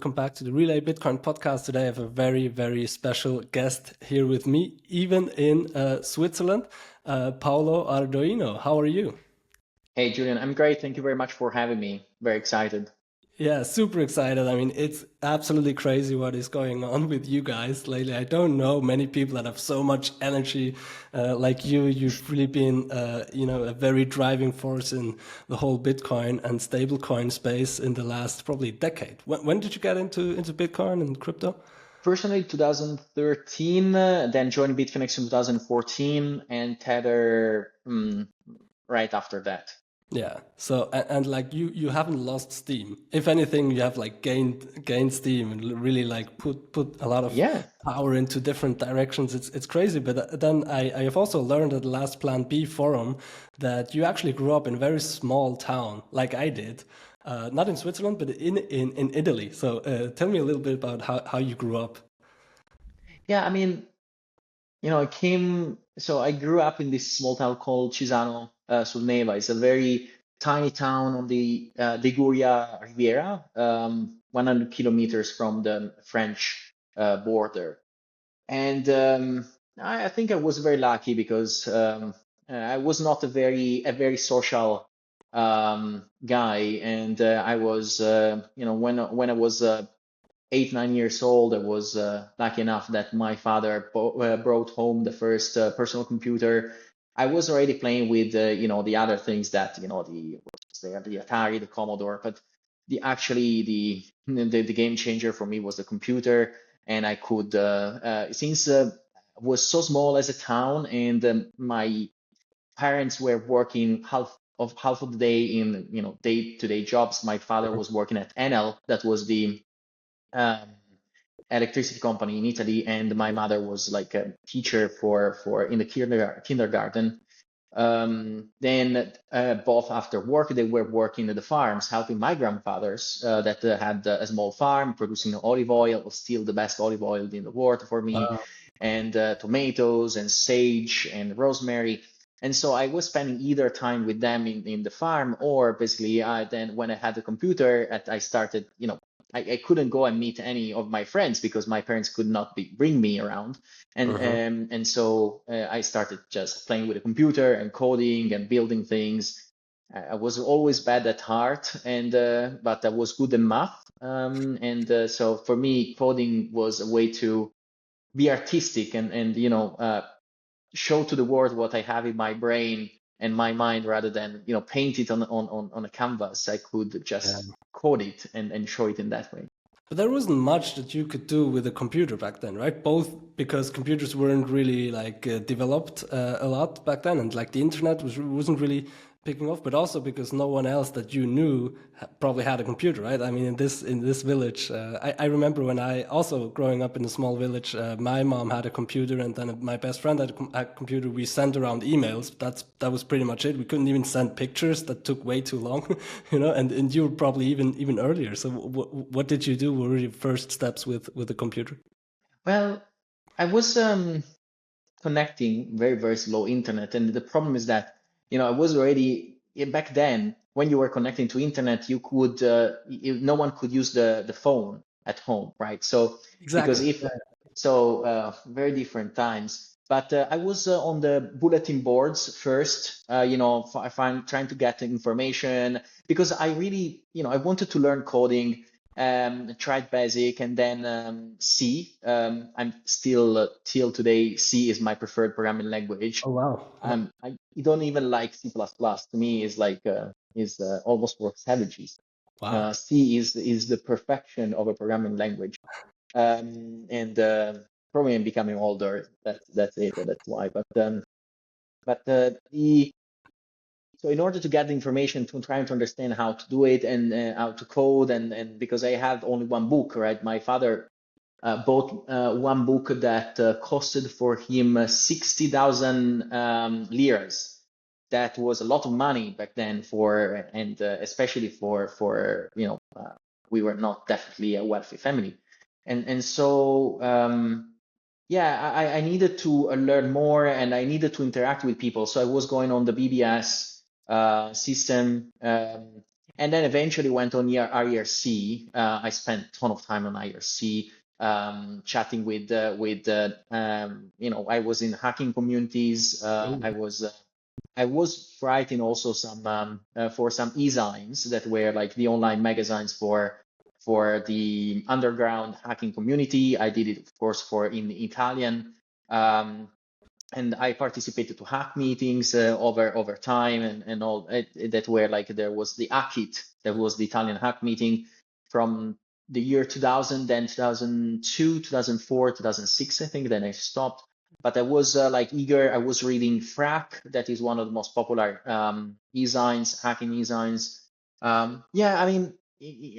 welcome back to the Relai Bitcoin podcast. Today I have a very, very special guest here with me, even in Switzerland, Paolo Ardoino. How are you? Hey, Julian, I'm great. Thank you very much for having me. Very excited. Yeah, super excited. I mean, it's absolutely crazy what is going on with you guys lately. I don't know many people that have so much energy like you. You've really been, a very driving force in the whole Bitcoin and stablecoin space in the last probably decade. When did you get into Bitcoin and crypto? Personally, 2013, then joined Bitfinex in 2014, and Tether right after that. Yeah. So and like you haven't lost steam. If anything, you have like gained steam and really like put a lot of Yeah. power into different directions. It's crazy. But then I have also learned at the last Plan B forum that you actually grew up in a very small town, like I did. Not in Switzerland, but in Italy. So tell me a little bit about how you grew up. Yeah, I mean, I grew up in this small town called Cisano sul Neva. It's a very tiny town on the Liguria Riviera, 100 kilometers from the French border. And I think I was very lucky because I was not a very social guy, and I was when I was 8, 9 years old, I was lucky enough that my father brought home the first personal computer. I was already playing with the other things that the Atari, the Commodore, but the game changer for me was the computer, and I could since was so small as a town, and my parents were working half of the day in day-to-day jobs. My father was working at Enel, that was the um, electricity company in Italy, and my mother was like a teacher for in the kindergarten. Then both after work they were working at the farms, helping my grandfathers that had a small farm producing olive oil, was still the best olive oil in the world for me, and tomatoes and sage and rosemary. And so I was spending either time with them in the farm, or basically then when I had the computer, I started, I couldn't go and meet any of my friends because my parents could not bring me around, and so I started just playing with the computer and coding and building things. I was always bad at art, and but I was good in math, and so for me, coding was a way to be artistic and show to the world what I have in my brain and my mind, rather than paint it on a canvas. I could just code it and show it in that way. But there wasn't much that you could do with a computer back then, right? Both because computers weren't really like developed a lot back then, and like the internet wasn't really picking off, but also because no one else that you knew probably had a computer, right? I mean, in this village, I remember when I also growing up in a small village, my mom had a computer, and then my best friend had a computer. We sent around emails. That was pretty much it. We couldn't even send pictures. That took way too long, And you were probably even earlier. So what did you do? What were your first steps with the computer? Well, I was connecting very, very slow internet. And the problem is that, I was already back then, when you were connecting to internet, you could, no one could use the phone at home, right? So, because Exactly. if, so very different times. But I was on the bulletin boards first, if I'm trying to get information, because I really, I wanted to learn coding. Tried basic, and then C. I'm still till today, C is my preferred programming language. Oh wow. I don't even like C++. To me, is like is almost for savages. Wow. C is the perfection of a programming language. And probably I'm becoming older. That's it. That's why. But the so in order to get the information, to trying to understand how to do it, and how to code, and because I had only one book, right? My father bought one book that costed for him 60,000 liras. That was a lot of money back then and especially for we were not definitely a wealthy family, and so yeah, I needed to learn more, and I needed to interact with people. So I was going on the BBS system, And then eventually went on IRC. I spent a ton of time on IRC, chatting with I was in hacking communities. I was writing also some for some e-zines that were like the online magazines for the underground hacking community. I did it, of course, for in Italian. And I participated to hack meetings over time and all that were like, there was the ACIT, that was the Italian hack meeting from the year 2000, then 2002, 2004, 2006, I think, then I stopped. But I was like eager. I was reading Frack, that is one of the most popular e-zines, hacking e-zines. Yeah, I mean,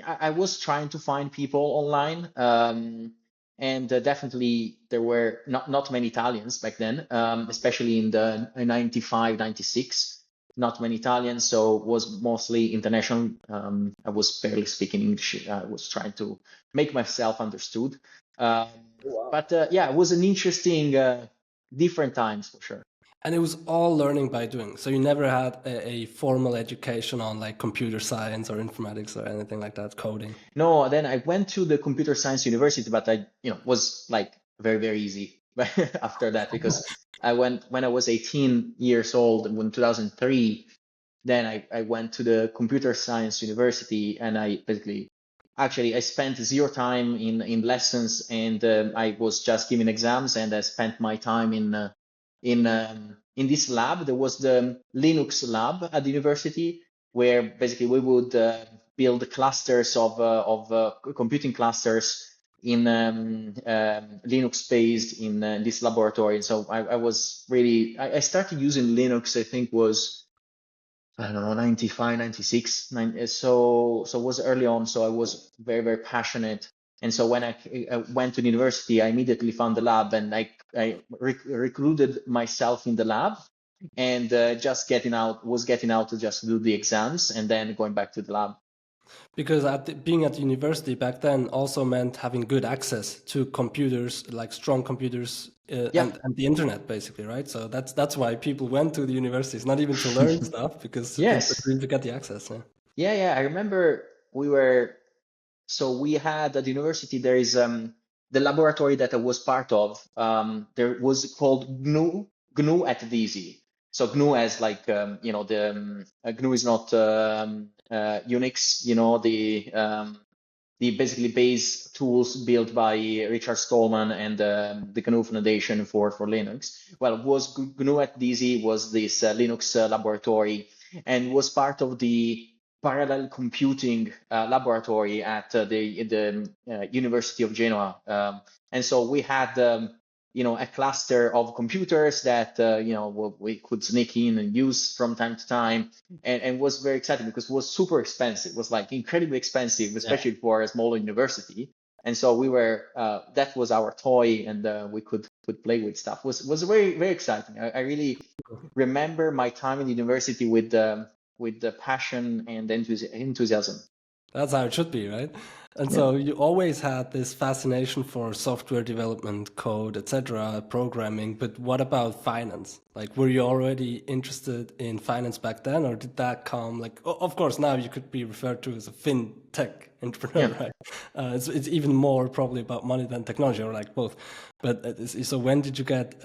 I was trying to find people online. And definitely there were not many Italians back then, especially in the 95, 96, not many Italians, so it was mostly international. I was barely speaking English. I was trying to make myself understood. Um, Wow. but yeah, it was an interesting, different times for sure. And it was all learning by doing. So you never had a formal education on like computer science or informatics or anything like that, coding. No, then I went to the computer science university, but I, was like very, very easy after that, because I went when I was 18 years old in 2003. Then I went to the computer science university, and I basically, actually, I spent zero time in lessons, and I was just giving exams, and I spent my time in this lab. There was the Linux lab at the university, where basically we would build clusters of computing clusters in Linux based in this laboratory. So I was really, I started using Linux, I think was, I don't know, 95, 96. So it was early on. So I was very, very passionate. And so when I went to the university, I immediately found the lab, and I recruited myself in the lab, and just getting out to just do the exams and then going back to the lab. Because being at the university back then also meant having good access to computers, like strong computers, Yeah. and the internet, basically, right? So that's why people went to the universities, not even to learn stuff, because Yes. to get the access. Yeah. Yeah. I remember so we had at the university, there is the laboratory that I was part of. There was called GNU at DZ. So GNU as like, GNU is not Unix, the basically base tools built by Richard Stallman and the GNU Foundation for Linux. Well, was GNU at DZ was this Linux laboratory, and was part of the parallel computing laboratory at the University of Genoa. And so we had a cluster of computers that we could sneak in and use from time to time, and was very exciting because it was super expensive. It was like incredibly expensive, Yeah. especially for a small university. And so we were that was our toy, and we could play with stuff. Was very, very exciting. I really remember my time in the university with the passion and enthusiasm. That's how it should be, right? And Yeah. so you always had this fascination for software development, code, etc., programming. But what about finance? Like, were you already interested in finance back then, or did that come like? Of course, now you could be referred to as a fintech entrepreneur, Yeah. right? It's even more probably about money than technology, or like both. But so when did you get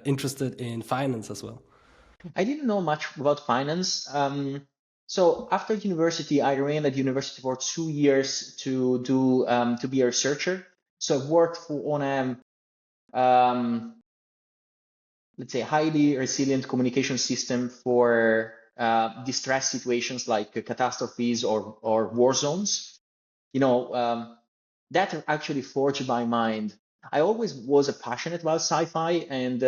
interested in finance as well? I didn't know much about finance. So after university, I remained at university for 2 years to be a researcher. So I worked on let's say highly resilient communication system for distress situations like catastrophes or war zones. That actually forged my mind. I always was passionate about sci-fi and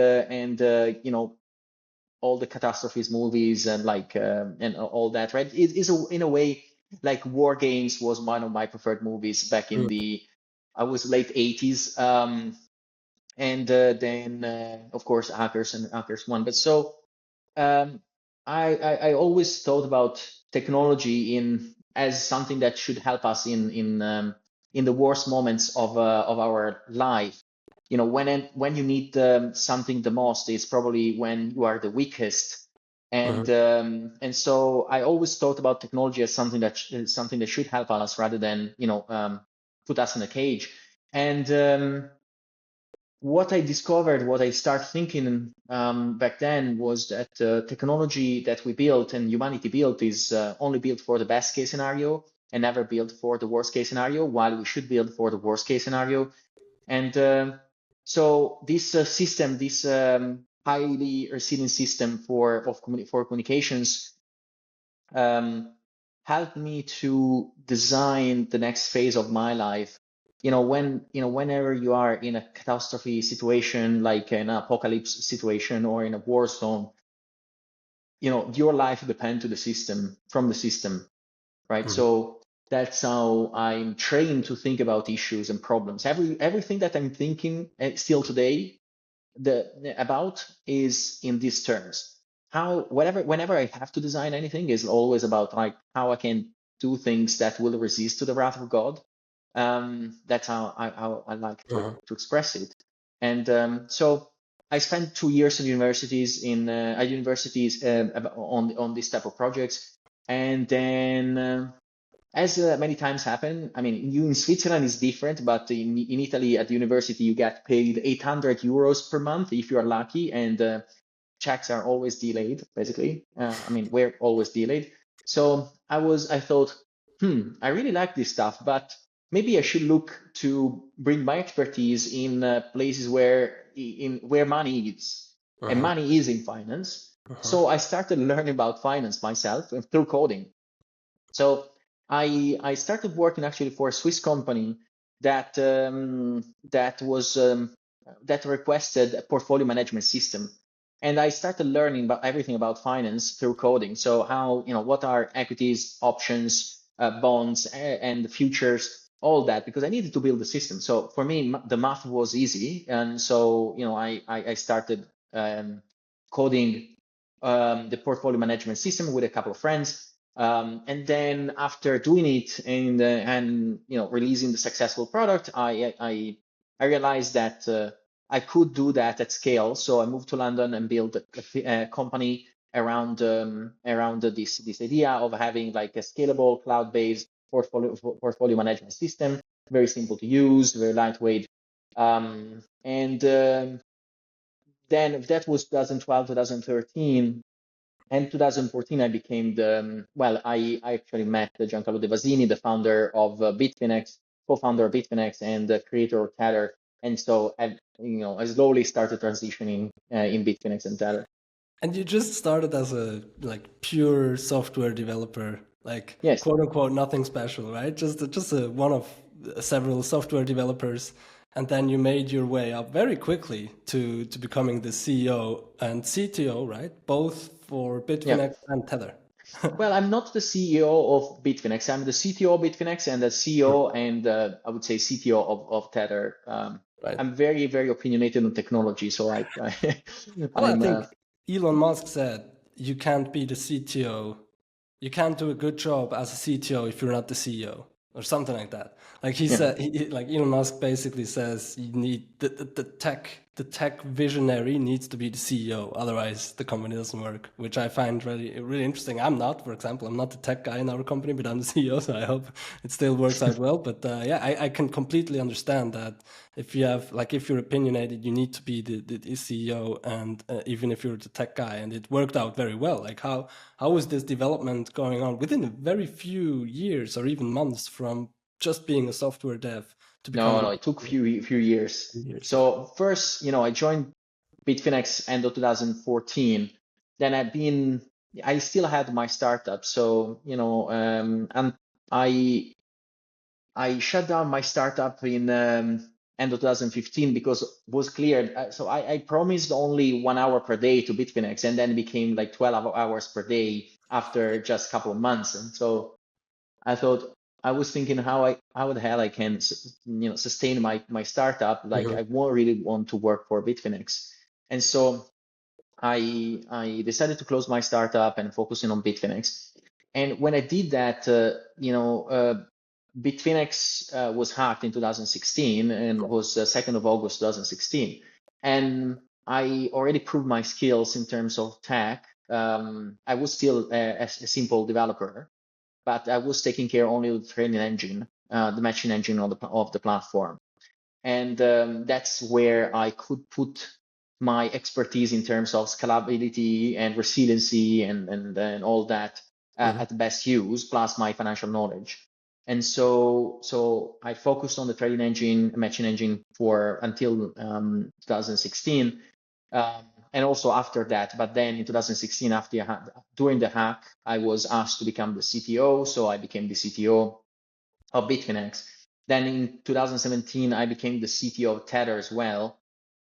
all the catastrophes movies and and all that, right? It is in a way like War Games was one of my preferred movies back in the I was late 80s. And then of course Hackers and Hackers One. But so um, I always thought about technology in as something that should help us in the worst moments of our life. When you need something the most is probably when you are the weakest. And so I always thought about technology as something that should help us rather than put us in a cage. And what I discovered, what I started thinking back then was that technology that we built and humanity built is only built for the best case scenario and never built for the worst case scenario, while we should build for the worst case scenario. And so this system, this highly resilient system for communications helped me to design the next phase of my life. Whenever you are in a catastrophe situation, like an apocalypse situation or in a war zone, your life depends from the system, right? So that's how I'm trained to think about issues and problems. Everything that I'm thinking still today about is in these terms. Whenever I have to design anything, is always about like how I can do things that will resist to the wrath of God. That's how I like to express it. And so I spent 2 years in universities on this type of projects, and then as many times happen, I mean, in Switzerland is different, but in Italy at university you get paid 800 euros per month if you are lucky, and checks are always delayed. Basically, we're always delayed. So I thought, I really like this stuff, but maybe I should look to bring my expertise in places where money is, and money is in finance. So I started learning about finance myself through coding. So I started working actually for a Swiss company that requested a portfolio management system, and I started learning about everything about finance through coding. So what are equities, options, bonds, and futures, all that, because I needed to build the system. So for me, the math was easy, and so I started coding the portfolio management system with a couple of friends. And then after doing it and releasing the successful product, I realized that I could do that at scale. So I moved to London and built a company around this idea of having like a scalable cloud-based portfolio management system, very simple to use, very lightweight. And then that was 2012, 2013. And 2014, I became I actually met Giancarlo De Vasini, the founder of Bitfinex, co-founder of Bitfinex, and the creator of Tether. And so I slowly started transitioning in Bitfinex and Tether. And you just started as a pure software developer, Yes. quote unquote nothing special, right? Just one of several software developers, and then you made your way up very quickly to becoming the CEO and CTO, right? Both for Bitfinex and Tether. Well, I'm not the CEO of Bitfinex. I'm the CTO of Bitfinex and the CEO and I would say CTO of Tether. Right. I'm very, very opinionated on technology, so I think Elon Musk said you can't be the CTO. You can't do a good job as a CTO if you're not the CEO, or something like that. Like he said, like Elon Musk basically says, you need the tech visionary needs to be the CEO, otherwise the company doesn't work. Which I find really really interesting. I'm not, for example, I'm not the tech guy in our company, but I'm the CEO, so I hope it still works out well. But I can completely understand that if you're opinionated, you need to be the CEO, and even if you're the tech guy, and it worked out very well. Like how is this development going on within a very few years or even months from just being a software dev to becoming? No, it took few years. So first, I joined Bitfinex end of 2014. Then I still had my startup. So, and I shut down my startup in end of 2015 because it was clear. So I promised only 1 hour per day to Bitfinex, and then it became like 12 hours per day after just a couple of months. And so I was thinking how the hell I can sustain my startup. Like I won't really want to work for Bitfinex, and so I decided to close my startup and focusing on Bitfinex. And when I did that, Bitfinex was hacked in 2016 and was 2nd of August 2016. And I already proved my skills in terms of tech. I was still a simple developer, but I was taking care only of the trading engine, the matching engine of the platform. And that's where I could put my expertise in terms of scalability and resiliency and all that at the best use, plus my financial knowledge. And so I focused on the trading engine, matching engine for until 2016, and also after that. But then in 2016, during the hack, I was asked to become the CTO, so I became the CTO of Bitfinex. Then in 2017, I became the CTO of Tether as well.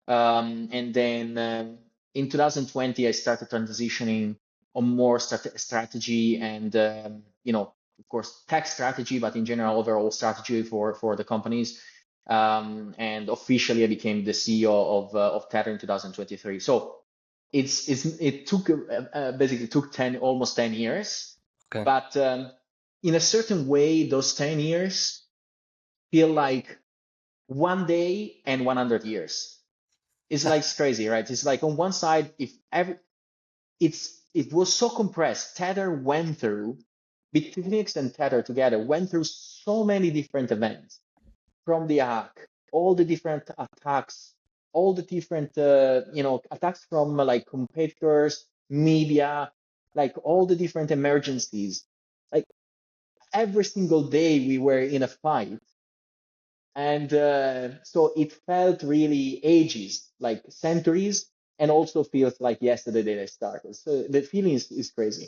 And then in 2020, I started transitioning on more strategy and, of course, tech strategy, but in general, overall strategy for the companies. And officially, I became the CEO of Tether in 2023. So it took basically took almost 10 years, Okay. but in a certain way, those 10 years feel like one day and 100 years. It's like crazy, right? It's like on one side, it was so compressed. Tether went through, Bitfinex and Tether together went through so many different events, from the hack, all the different attacks, all the different attacks from like competitors, media, like all the different emergencies. Like every single day we were in a fight. And so it felt really ages, like centuries, and also feels like yesterday that I started. So the feeling is crazy.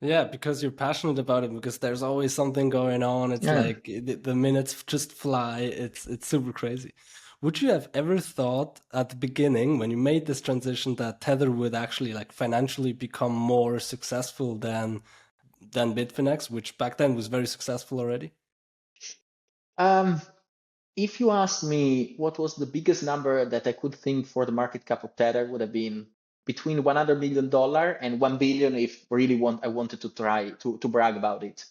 Yeah, because you're passionate about it, because there's always something going on. It's Yeah. like the minutes just fly. It's super crazy. Would you have ever thought at the beginning when you made this transition that Tether would actually like financially become more successful than Bitfinex, which back then was very successful already? Um, if you asked me what was the biggest number that I could think for the market cap of Tether, would have been between $100 million and 1 billion if really I wanted to try to brag about it.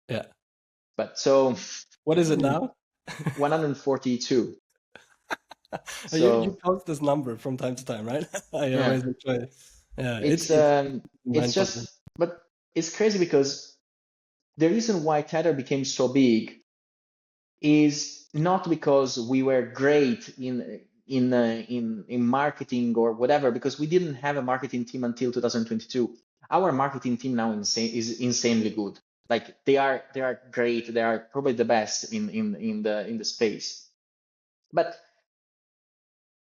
Yeah. But so What is it now? 142. You So post this number from time to time, right? I yeah, always enjoy it. Yeah, it's it's um it's mind-boggling. just but it's crazy because the reason why Tether became so big is not because we were great in marketing or whatever, because we didn't have a marketing team until 2022. Our marketing team now is insanely good. Like they are great. They are probably the best in the space. But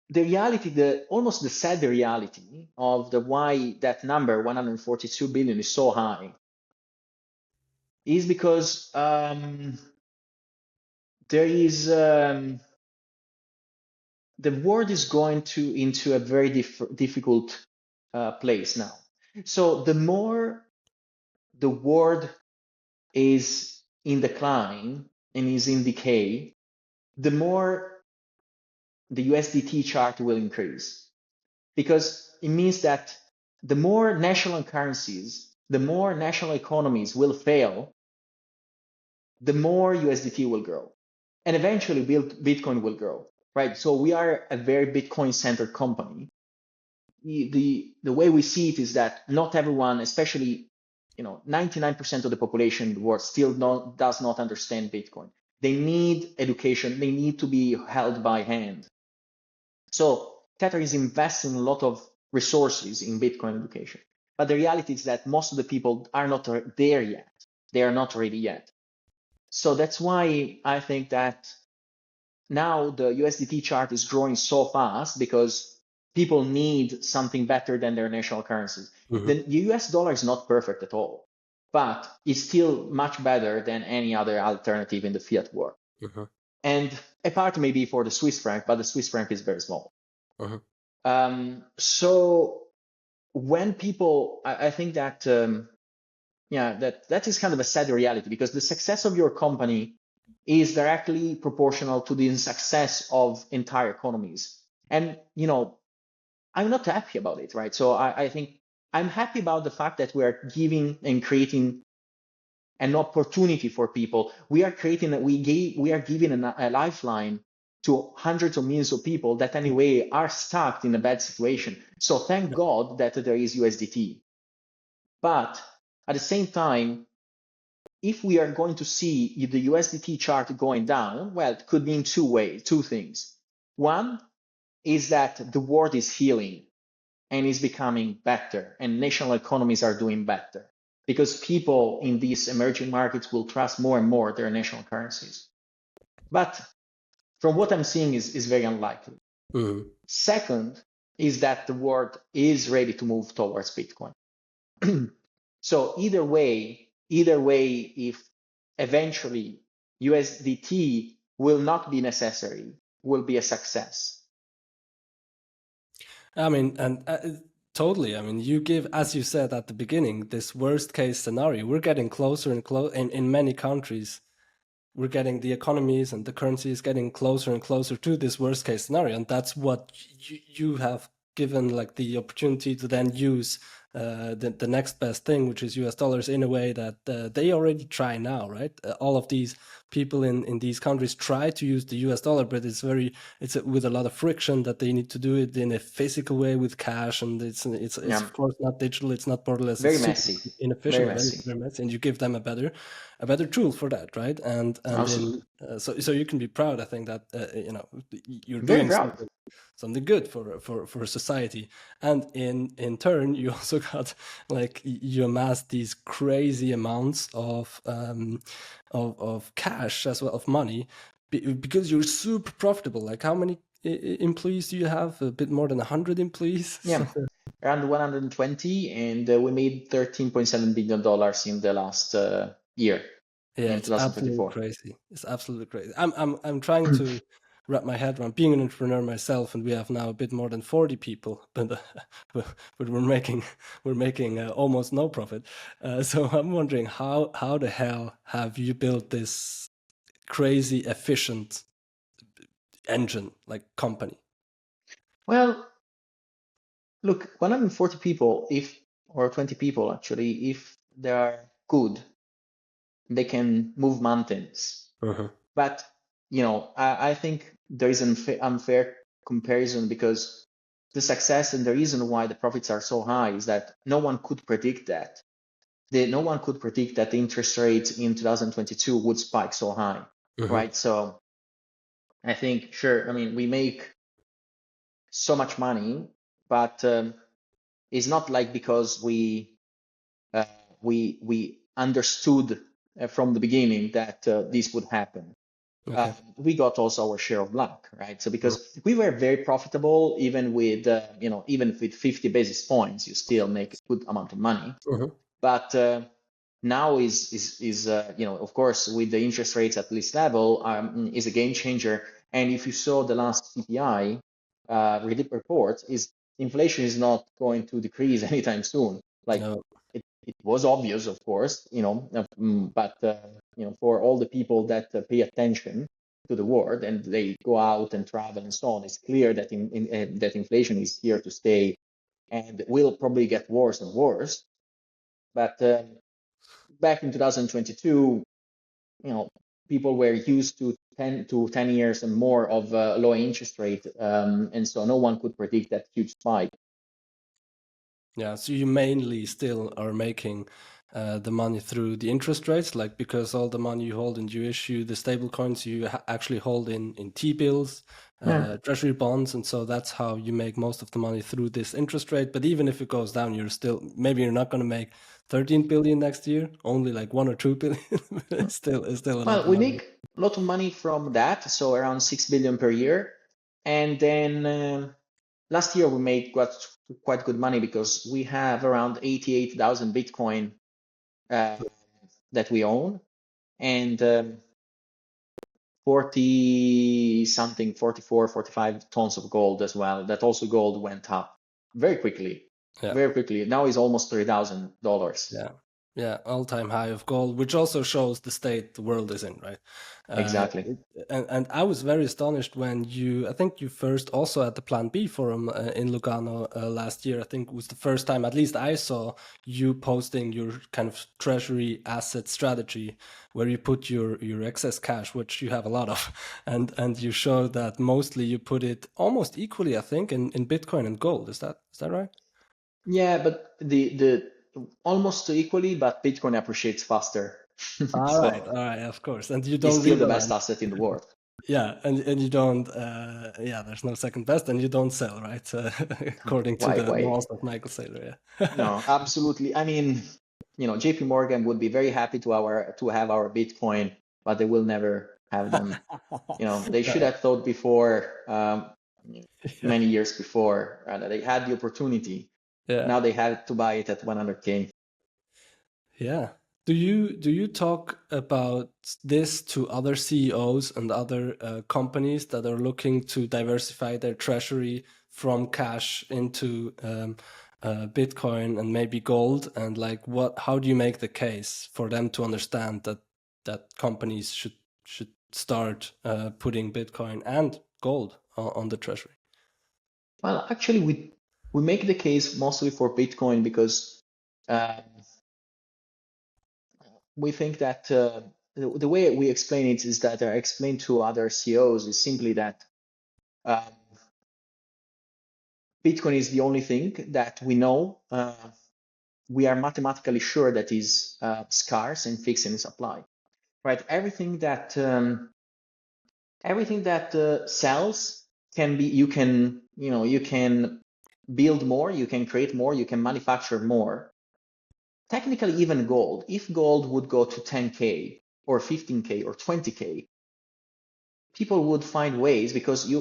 the reality, the almost the sad reality of the why that number 142 billion is so high is because there is the world is going into a very difficult place now. So the more the world is in decline and is in decay, the more the USDT chart will increase, because it means that the more national currencies, the more national economies will fail, the more USDT will grow, and eventually Bitcoin will grow, right? So we are a very Bitcoin-centered company. The way we see it is that not everyone, especially 99% of the population in the world, still does not understand Bitcoin. They need education. They need to be held by hand. So Tether is investing a lot of resources in Bitcoin education. But the reality is that most of the people are not there yet. They are not ready yet. So that's why I think that now the USDT chart is growing so fast, because people need something better than their national currencies. The US dollar is not perfect at all, but it's still much better than any other alternative in the fiat world. And apart maybe for the Swiss franc, but the Swiss franc is very small. So when people, I think that that is kind of a sad reality, because the success of your company is directly proportional to the success of entire economies. And I'm not happy about it, right? So I think I'm happy about the fact that we are giving and creating an opportunity for people. We are giving a lifeline to hundreds of millions of people that anyway are stuck in a bad situation. So thank God that there is USDT. But at the same time, if we are going to see the USDT chart going down, well, it could mean two things. One is that the world is healing and is becoming better, and national economies are doing better because people in these emerging markets will trust more and more their national currencies. But from what I'm seeing is very unlikely. Mm-hmm. Second is that the world is ready to move towards Bitcoin. So either way, if eventually USDT will not be necessary, will be a success. I mean, and totally. I mean, you give, as you said at the beginning, this worst case scenario. We're getting closer and closer in many countries. We're getting the economies and the currencies getting closer and closer to this worst case scenario, and that's what you have given like the opportunity to then use the next best thing, which is US dollars, in a way that they already try now, right? All of these people in these countries try to use the US dollar, but it's with a lot of friction that they need to do it in a physical way with cash, and it's Yeah, of course not digital, it's not borderless, very it's super messy, inefficient, very very, messy. very messy, and you give them a better tool for that, right? And Absolutely. in so you can be proud, I think, that you're Very doing proud. something good for society, and in turn you also got like you amassed these crazy amounts of cash as well, of money, because you're super profitable. Like, how many employees do you have? A bit more than 100 employees. Yeah, around 120, and we made $13.7 billion in the last year, Yeah, in it's absolutely 2024. crazy. It's absolutely crazy. I'm trying to wrap my head around being an entrepreneur myself, and we have now a bit more than 40 people, but we're making almost no profit. So I'm wondering how the hell have you built this crazy efficient engine like company? Well, look, 140 people, or 20 people actually, if they are good, they can move mountains. Uh-huh. But I think there is an unfair comparison, because the success and the reason why the profits are so high is that no one could predict that. No one could predict that the interest rates in 2022 would spike so high, Uh-huh. right? So I think, sure, I mean, we make so much money, but it's not like because we understood from the beginning that this would happen. Okay. We got also our share of luck, right? So Uh-huh. because we were very profitable, even with even with 50 basis points, you still make a good amount of money. Uh-huh. But now is of course, with the interest rates at this level, is a game changer. And if you saw the last CPI report, is inflation is not going to decrease anytime soon. Like, No. it was obvious, of course, but for all the people that pay attention to the world and they go out and travel and so on, it's clear that that inflation is here to stay and will probably get worse and worse. But back in 2022, people were used to 10 years and more of low interest rate, and so no one could predict that huge spike. Yeah, so you mainly still are making the money through the interest rates, like, because all the money you hold and you issue the stable coins you actually hold in T-bills, Yeah. treasury bonds, and so that's how you make most of the money, through this interest rate. But even if it goes down, maybe you're not going to make 13 billion next year, only like 1 or 2 billion. It's still a lot Well, of we money. make a lot of money from that, so around 6 billion per year. And then last year we made quite good money because we have around 88,000 Bitcoin that we own, and 40 something, 44, 45 tons of gold as well. That also gold went up very quickly, Yeah. very quickly. Now it's almost $3,000. Yeah. Yeah, all-time high of gold, which also shows the state the world is in, right? Exactly. And I was very astonished when I think you first also at the Plan B forum in Lugano last year. I think it was the first time, at least I saw you posting your kind of treasury asset strategy, where you put your excess cash, which you have a lot of, and you show that mostly you put it almost equally, I think, in Bitcoin and gold. Is that right? Yeah, but almost equally, but Bitcoin appreciates faster. All right, So all right, of course. And you it's don't still the best realign. asset in the world. Yeah, and you don't. Yeah, there's no second best, and you don't sell, right? According to the Why? laws of Michael Saylor. Yeah. No, absolutely. I mean, JP Morgan would be very happy to have our Bitcoin, but they will never have them. They should Right. have thought before, Yeah. many years before, that they had the opportunity. Yeah. Now they had to buy it at 100K. Yeah. Do you talk about this to other CEOs and other companies that are looking to diversify their treasury from cash into Bitcoin and maybe gold? And like, how do you make the case for them to understand that companies should start putting Bitcoin and gold on the treasury? Well, actually, we make the case mostly for Bitcoin because uh, we think that the way we explain it is that I explain to other CEOs is simply that um, Bitcoin is the only thing that we know we are mathematically sure that is scarce and fixed in supply, right? Everything that sells can be you can build more, you can create more, you can manufacture more. Technically, even gold, if gold would go to 10K or 15K or 20K, people would find ways because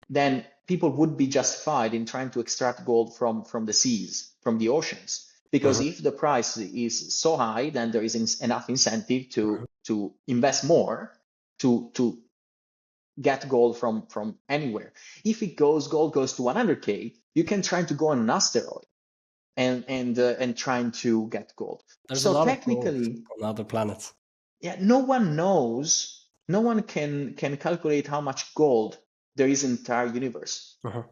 then people would be justified in trying to extract gold from the seas, from the oceans. Because Mhm, if the price is so high, then there is enough incentive mhm, to invest more to get gold from anywhere. If gold goes to 100K, you can try to go on an asteroid and trying to get gold. There's a So lot of gold technically, on other planets. yeah, no one knows, no one can calculate how much gold there is in the entire universe. Uh-huh.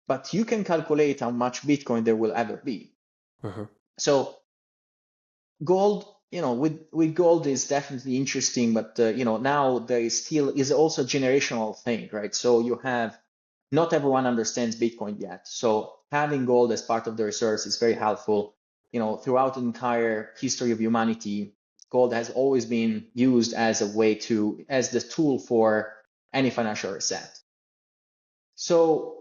But you can calculate how much Bitcoin there will ever be. Uh-huh. So gold, with gold is definitely interesting, but now there is also a generational thing, right? So you have not everyone understands Bitcoin yet. So having gold as part of the reserves is very helpful. Throughout the entire history of humanity, gold has always been used as as the tool for any financial reset. So,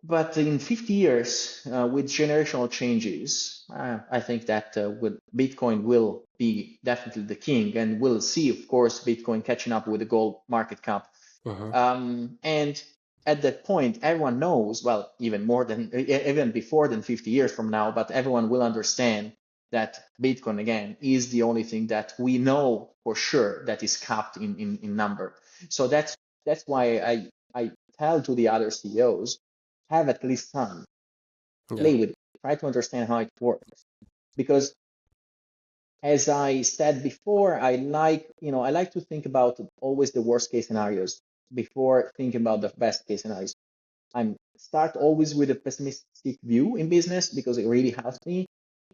but in 50 years, with generational changes, I think that Bitcoin will be definitely the king, and we'll see, of course, Bitcoin catching up with the gold market cap. Uh-huh. And at that point, everyone knows, well, even before than 50 years from now, but everyone will understand that Bitcoin, again, is the only thing that we know for sure that is capped in number. So that's why I tell to the other CEOs, have at least time, Yeah. play with it, try to understand how it works. Because as I said before, I like to think about always the worst case scenarios before thinking about the best case scenarios. I start always with a pessimistic view in business because it really helps me,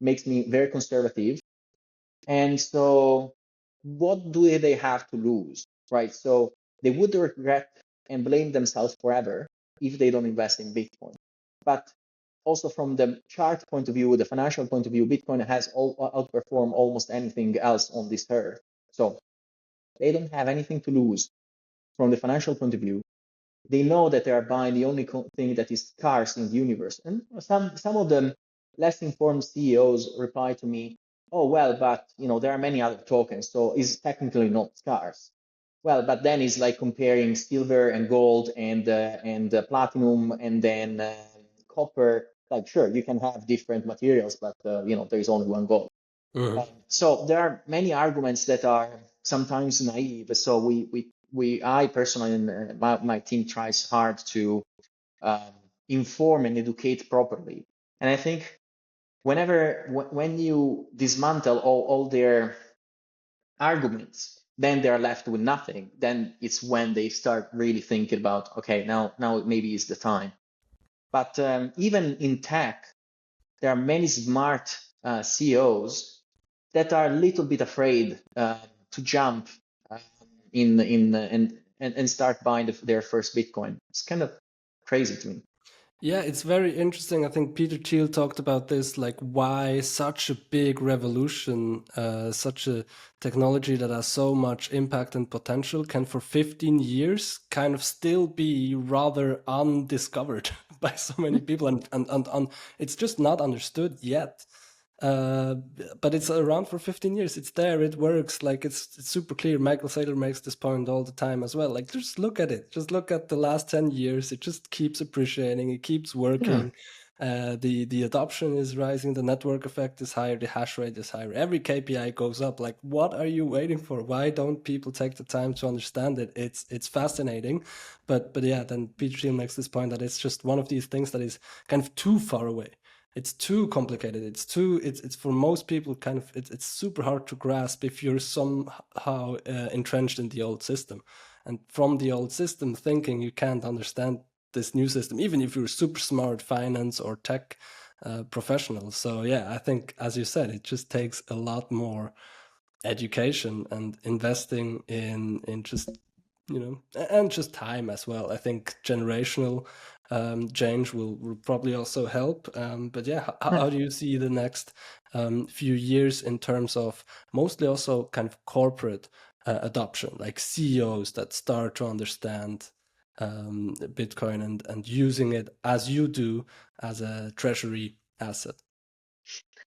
makes me very conservative. And so what do they have to lose, right? So they would regret and blame themselves forever if they don't invest in Bitcoin. But also from the chart point of view, the financial point of view, Bitcoin has outperformed almost anything else on this earth. So they don't have anything to lose from the financial point of view. They know that they are buying the only thing that is scarce in the universe. And some of them less informed CEOs reply to me, "Oh well, but there are many other tokens, so it's technically not scarce." Well, but then it's like comparing silver and gold and platinum and then copper. Like, sure, you can have different materials, but there is only one gold. Uh-huh. So there are many arguments that are sometimes naive. So I personally and my team tries hard to um, inform and educate properly. And I think when you dismantle all their arguments, then they're left with nothing. Then it's when they start really thinking about, okay, now maybe is the time. But even in tech, there are many smart CEOs that are a little bit afraid to jump uh, in and start buying their first Bitcoin. It's kind of crazy to me. Yeah, it's very interesting. I think Peter Thiel talked about this, like why such a big revolution, such a technology that has so much impact and potential can for 15 years kind of still be rather undiscovered by so many people and it's just not understood yet. Uh, but it's around for 15 years. It's there. It works. Like it's super clear. Michael Saylor makes this point all the time as well. Like just look at it. Just look at the last 10 years. It just keeps appreciating. It keeps Yeah. working. The adoption is rising. The network effect is higher. The hash rate is higher. Every KPI goes up. Like what are you waiting for? Why don't people take the time to understand it? It's fascinating. But yeah, then Peter Thiel makes this point that it's just one of these things that is kind of too far away. It's too complicated. It's for most people kind of it's super hard to grasp if you're somehow entrenched in the old system, and from the old system thinking you can't understand this new system even if you're a super smart finance or tech professional. So yeah, I think as you said, it just takes a lot more education and investing in just and just time as well. I think generational change will probably also help. But yeah, how do you see the next few years in terms of mostly also kind of corporate adoption, like CEOs that start to understand Bitcoin and using it as you do as a treasury asset?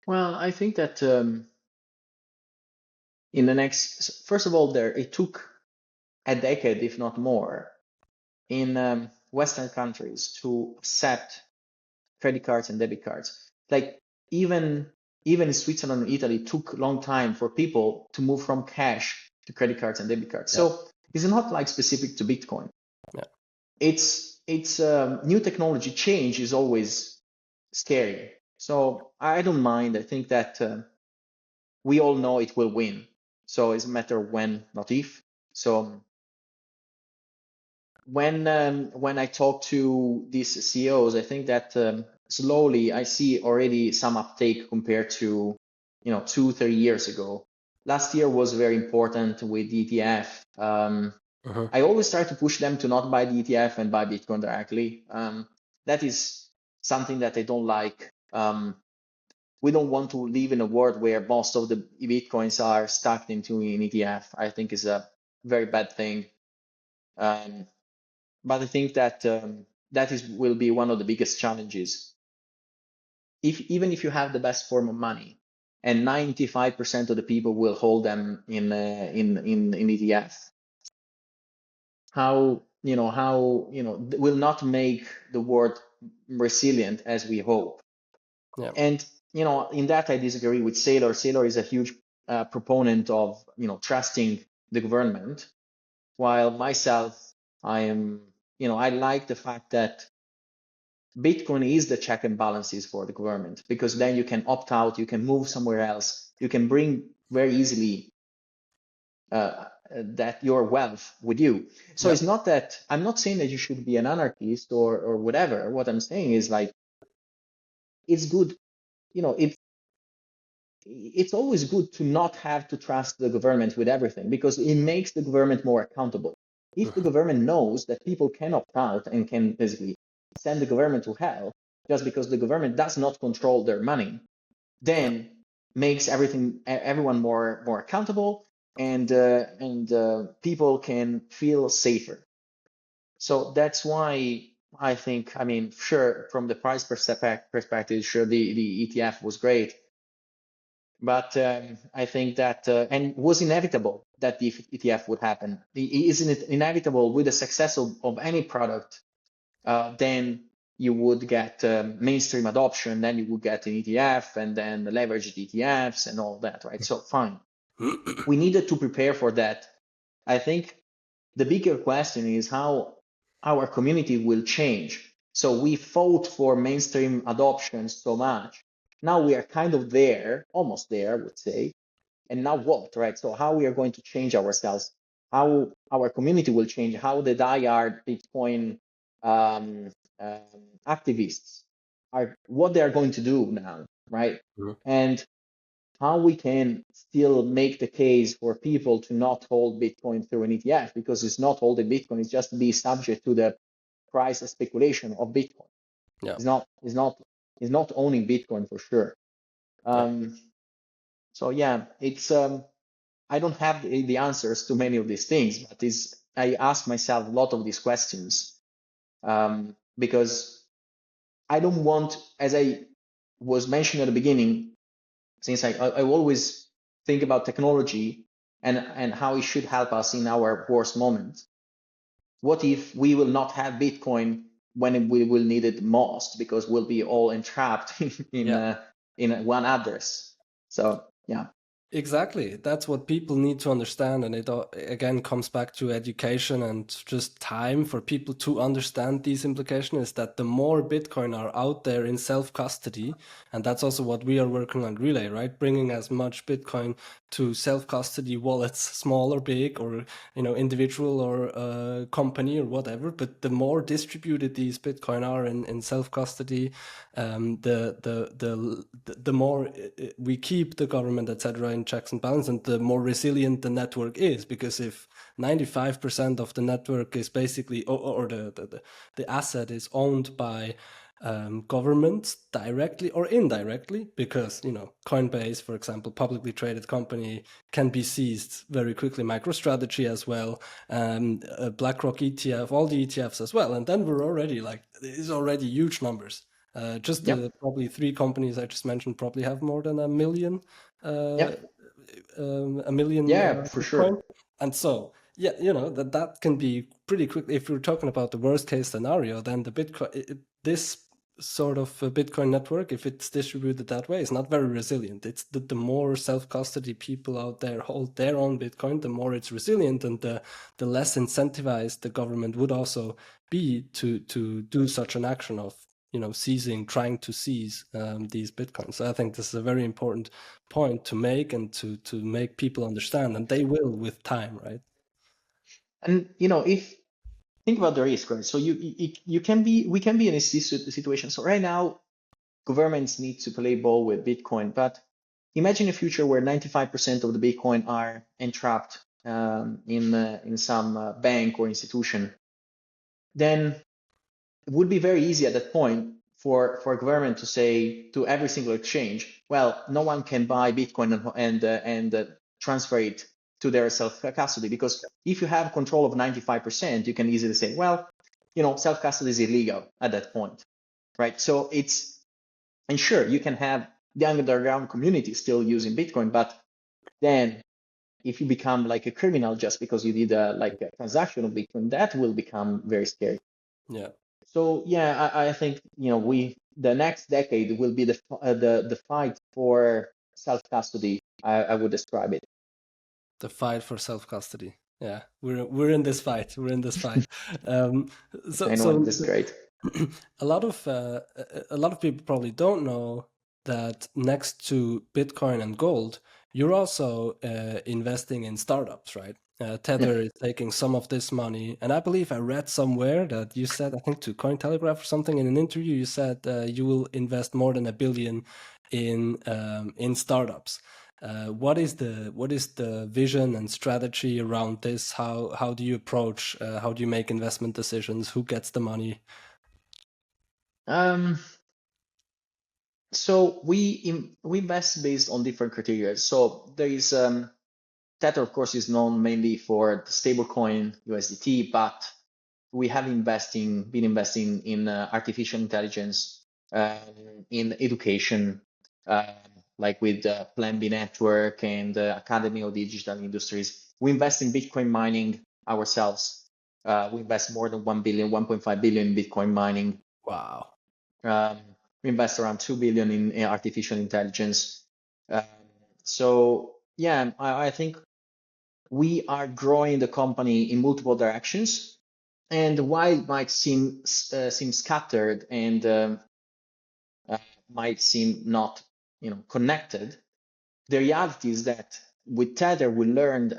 Well, I think that in the next, first of all, it took a decade, if not more, in Western countries to accept credit cards and debit cards. Like even in Switzerland and Italy, it took a long time for people to move from cash to credit cards and debit cards. Yeah, So it's not like specific to Bitcoin. yeah, It's new technology change is always scary. So I don't mind. I think that we all know it will win. So it's a matter of when, not if. So when I talk to these CEOs, I think that slowly I see already some uptake compared to 2-3 years ago. Last year was very important with the ETF. uh-huh. I always try to push them to not buy the ETF and buy Bitcoin directly. That is something that I don't like. We don't want to live in a world where most of the Bitcoins are stuck into an ETF. I think is a very bad thing. Um, but I think that will be one of the biggest challenges. Even if you have the best form of money, and 95% of the people will hold them in ETF, will not make the world resilient as we hope. Yeah, And in that I disagree with Saylor. Saylor is a huge proponent of trusting the government, while myself I like the fact that Bitcoin is the check and balances for the government, because then you can opt out, you can move somewhere else, you can bring very easily that your wealth with you. So yeah, it's not that I'm not saying that you should be an anarchist or whatever. What I'm saying is like it's good, it's always good to not have to trust the government with everything, because it makes the government more accountable. If the mhm, government knows that people can opt out and can basically send the government to hell just because the government does not control their money, yeah, then makes everyone more accountable, and people can feel safer. So that's why I think, I mean, sure, from the price perspective, sure, the ETF was great, but I think that and was inevitable that the ETF would happen. Isn't it inevitable with the success of any product? Then you would get mainstream adoption, then you would get an ETF, and then the leveraged ETFs and all that, right? So fine, we needed to prepare for that. I think the bigger question is how our community will change. So we fought for mainstream adoption so much. Now we are kind of there, almost there, I would say. And now what, right? So how we are going to change ourselves, how our community will change, how the diehard Bitcoin um, um, activists are, what they are going to do now, right? mhm. And how we can still make the case for people to not hold Bitcoin through an ETF, because it's not holding Bitcoin, it's just be subject to the price speculation of Bitcoin. Yeah. He's not owning Bitcoin for sure. Yeah. So yeah, it's I don't have the answers to many of these things, but I ask myself a lot of these questions because I don't want, as I was mentioning at the beginning, since I always think about technology and how it should help us in our worst moment. What if we will not have Bitcoin when we will need it most because we'll be all entrapped Yeah. in one address? So yeah. Exactly. That's what people need to understand. And it again comes back to education and just time for people to understand these implications is that the more Bitcoin are out there in self-custody, and that's also what we are working on Relay, right? Bringing as much Bitcoin to self-custody wallets, small or big, or individual or company or whatever. But the more distributed these Bitcoin are in self-custody, the more we keep the government, etc., in checks and balances, and the more resilient the network is. Because if 95% of the network is basically, or the asset is owned by governments directly or indirectly, because Coinbase, for example, publicly traded company, can be seized very quickly. MicroStrategy as well, BlackRock ETF, all the ETFs as well, and then we're already it's already huge numbers. Just Yeah. the probably three companies I just mentioned probably have more than a million Yeah. Yeah, for Bitcoin, sure. and so yeah, that can be pretty quick. If we're talking about the worst case scenario, then the Bitcoin, this sort of Bitcoin network, if it's distributed that way, is not very resilient. It's the more self-custody people out there hold their own Bitcoin, the more it's resilient, and the less incentivized the government would also be to do such an action of trying to seize these Bitcoins. So I think this is a very important point to make and to make people understand, and they will with time, right? And if think about the risk, right? So we can be in a situation. So right now, governments need to play ball with Bitcoin, but imagine a future where 95% of the Bitcoin are entrapped in some bank or institution. Then it would be very easy at that point for a government to say to every single exchange, well, no one can buy Bitcoin and transfer it to their self custody, because if you have control of 95%, you can easily say, well, self custody is illegal at that point, right? So and sure, you can have the underground community still using Bitcoin, but then if you become like a criminal just because you did a transaction of Bitcoin, that will become very scary. Yeah. So yeah, I think the next decade will be the fight for self custody. I would describe it. The fight for self-custody. Yeah, we're in this fight. We're in this fight. Um, so I know so that's great. a lot of people probably don't know that next to Bitcoin and gold, you're also investing in startups, right? Yeah. Tether is taking some of this money, and I believe I read somewhere that you said, I think to Cointelegraph or something in an interview, you said you will invest more than $1 billion in startups. What is the vision and strategy around this? How do you approach? How do you make investment decisions? Who gets the money? So we invest based on different criteria. So there is Tether, of course, is known mainly for the stablecoin USDT, but we have been investing in artificial intelligence, in education, like with Plan B Network and Academy of Digital Industries. We invest in Bitcoin mining ourselves. We invest more than 1 billion, 1.5 billion in Bitcoin mining. Wow. Um, we invest around 2 billion in artificial intelligence. So yeah, I think we are growing the company in multiple directions. And while it might seem scattered and might seem not connected, the reality is that with Tether we learned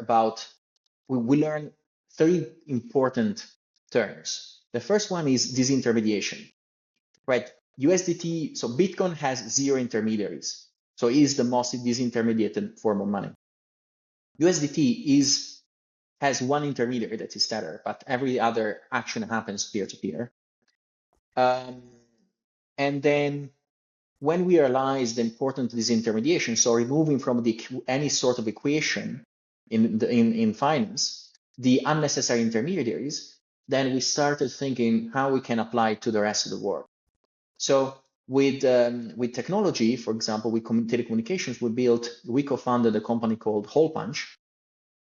three important terms. The first one is disintermediation, right? USDT, so Bitcoin has zero intermediaries, so it is the most disintermediated form of money. USDT has one intermediary, that is Tether, but every other action happens peer to peer. And then when we realize the importance of this intermediation, so removing from any sort of equation in finance, the unnecessary intermediaries, then we started thinking how we can apply it to the rest of the world. So with technology, for example, with telecommunications, we co-founded a company called Holepunch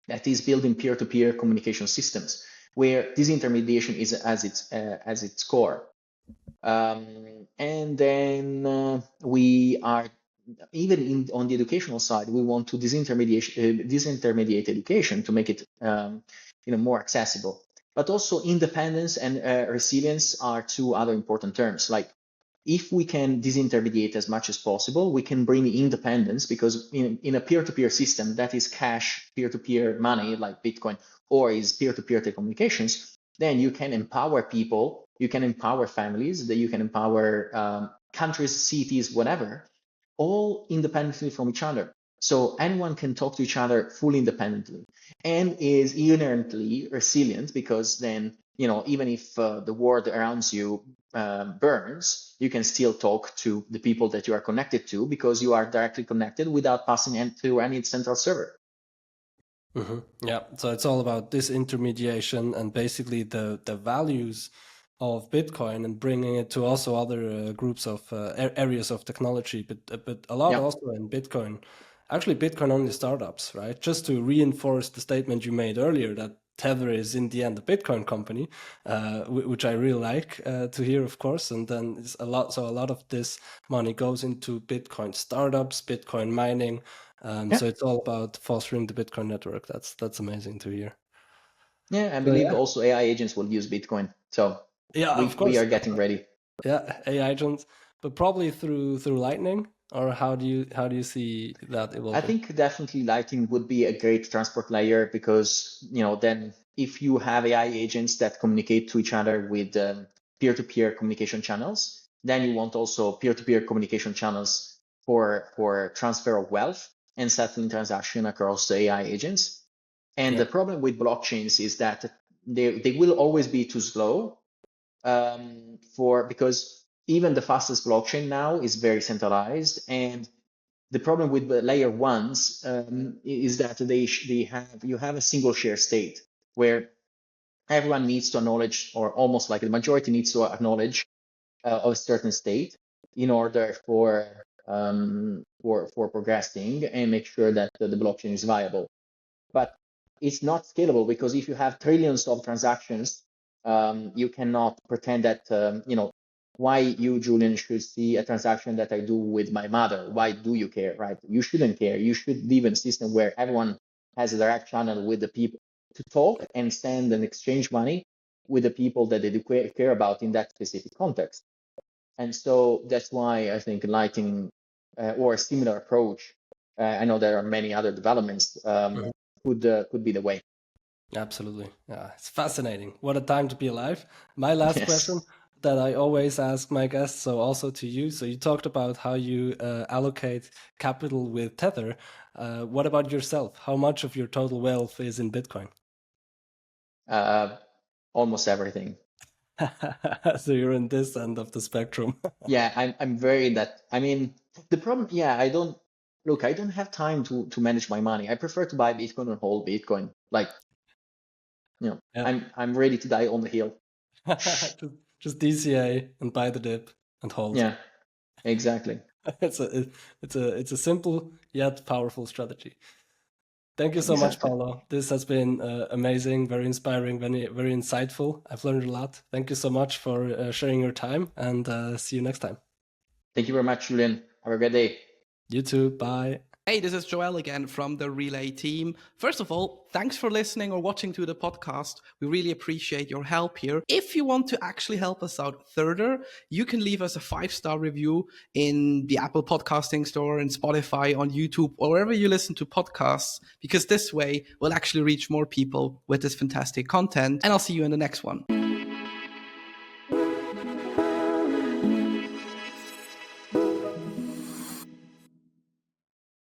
that is building peer-to-peer communication systems, where disintermediation is as its core. And then we are even on the educational side, we want to disintermediate education to make it more accessible. But also independence and resilience are two other important terms. Like if we can disintermediate as much as possible, we can bring independence, because in a peer-to-peer system that is cash peer-to-peer money like Bitcoin or is peer-to-peer telecommunications, then you can empower people, you can empower families, that you can empower countries, cities, whatever, all independently from each other. So anyone can talk to each other fully independently and is inherently resilient, because then, even if the world around you burns, you can still talk to the people that you are connected to, because you are directly connected without passing through any central server. Mm-hmm. Yeah, so it's all about disintermediation and basically the values of Bitcoin and bringing it to also other groups of areas of technology, but a lot also in Bitcoin. Actually, Bitcoin only startups, right? Just to reinforce the statement you made earlier that Tether is in the end a Bitcoin company, which I really like to hear, of course. And then it's a lot of this money goes into Bitcoin startups, Bitcoin mining. So it's all about fostering the Bitcoin network. That's amazing to hear. Yeah, I believe also AI agents will use Bitcoin. So of course. we are getting ready. Yeah, AI agents, but probably through Lightning, or how do you see that evolving? I think definitely Lightning would be a great transport layer, because then if you have AI agents that communicate to each other with peer-to-peer communication channels, then you want also peer-to-peer communication channels for transfer of wealth and settling transaction across the AI agents. And the problem with blockchains is that they will always be too slow, because even the fastest blockchain now is very centralized, and the problem with the layer ones is that you have a single share state where everyone needs to acknowledge, or almost like the majority needs to acknowledge of a certain state in order for progressing and make sure that the blockchain is viable. But it's not scalable, because if you have trillions of transactions, you cannot pretend that why you, Julian, should see a transaction that I do with my mother. Why do you care, right? You shouldn't care. You should live in a system where everyone has a direct channel with the people to talk and send and exchange money with the people that they do care about in that specific context. And so that's why I think Lightning or a similar approach, I know there are many other developments, could be the way. Absolutely. Yeah, it's fascinating. What a time to be alive. My last question that I always ask my guests, so also to you. So you talked about how you allocate capital with Tether. What about yourself? How much of your total wealth is in Bitcoin? Almost everything. So you're in this end of the spectrum. Yeah, I'm very that. I mean, the problem, I don't have time to manage my money. I prefer to buy Bitcoin and hold Bitcoin. Like, I'm ready to die on the hill. Just DCA and buy the dip and hold. Yeah, exactly. It's a simple yet powerful strategy. Thank you so much, Paolo. This has been amazing, very inspiring, very insightful. I've learned a lot. Thank you so much for sharing your time, and see you next time. Thank you very much, Julian. Have a great day. You too. Bye. Hey, this is Joel again from the Relai team. First of all, thanks for listening or watching to the podcast. We really appreciate your help here. If you want to actually help us out further, you can leave us a 5-star review in the Apple Podcasting Store, in Spotify, on YouTube, or wherever you listen to podcasts, because this way we'll actually reach more people with this fantastic content. And I'll see you in the next one.